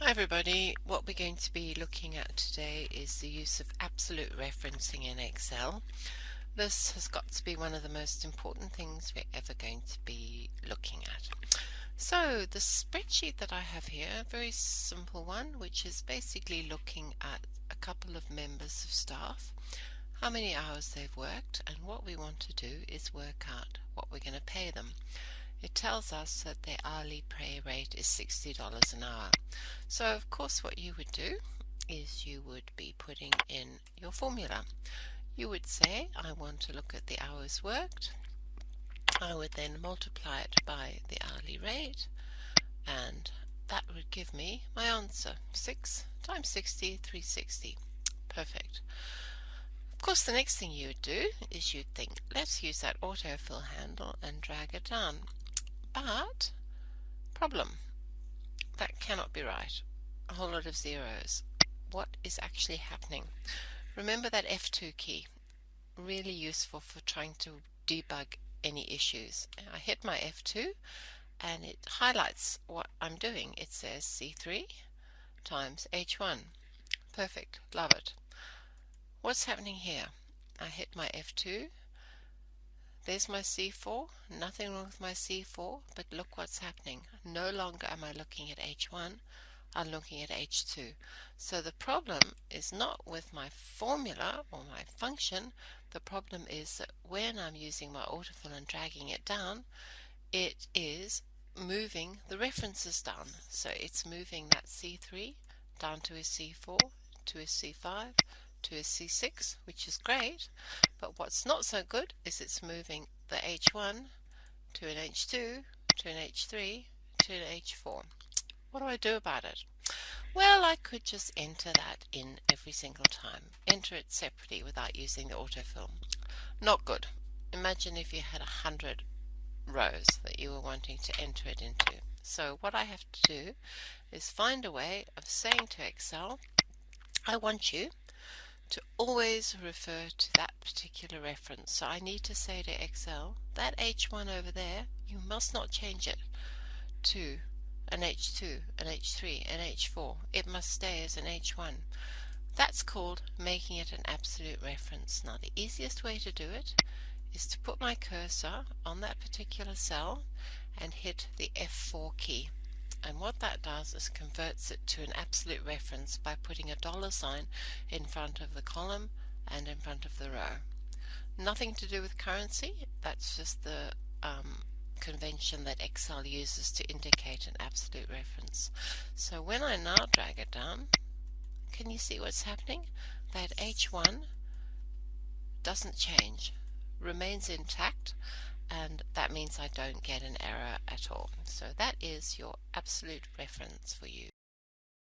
Hi everybody, what we're going to be looking at today is the use of absolute referencing in Excel. This has got to be one of the most important things we're ever going to be looking at. So the spreadsheet that I have here, a very simple one, which is basically looking at a couple of members of staff, how many hours they've worked, and what we want to do is work out what we're going to pay them. It tells us that their hourly pay rate is $60 an hour. So of course what you would do is you would be putting in your formula. You would say, I want to look at the hours worked. I would then multiply it by the hourly rate, and that would give me my answer. 6 times 60, 360. Perfect. Of course, the next thing you would do is you'd think, let's use that autofill handle and drag it down. But, problem, that cannot be right. A whole lot of zeros. What is actually happening? Remember that F2 key, really useful for trying to debug any issues. I hit my F2 and it highlights what I'm doing. It says C3 times H1. Perfect, love it. What's happening here? I hit my F2. There's my C4, nothing wrong with my C4, but look what's happening. No longer am I looking at H1, I'm looking at H2. So the problem is not with my formula or my function, the problem is that when I'm using my autofill and dragging it down, it is moving the references down. So it's moving that C3 down to a C4, to a C5, to a C6, which is great, but what's not so good is it's moving the H1 to an H2, to an H3, to an H4. What do I do about it? Well, I could just enter that in every single time. Enter it separately without using the autofill. Not good. Imagine if you had 100 rows that you were wanting to enter it into. So what I have to do is find a way of saying to Excel, I want you to always refer to that particular reference. So I need to say to Excel, that H1 over there, you must not change it to an H2, an H3, an H4. It must stay as an H1. That's called making it an absolute reference. Now the easiest way to do it is to put my cursor on that particular cell and hit the F4 key. And what that does is converts it to an absolute reference by putting a $ in front of the column and in front of the row. Nothing to do with currency, that's just the convention that Excel uses to indicate an absolute reference. So when I now drag it down, can you see what's happening? That H1 doesn't change, remains intact, and that means I don't get an error at all. So that is your absolute reference for you.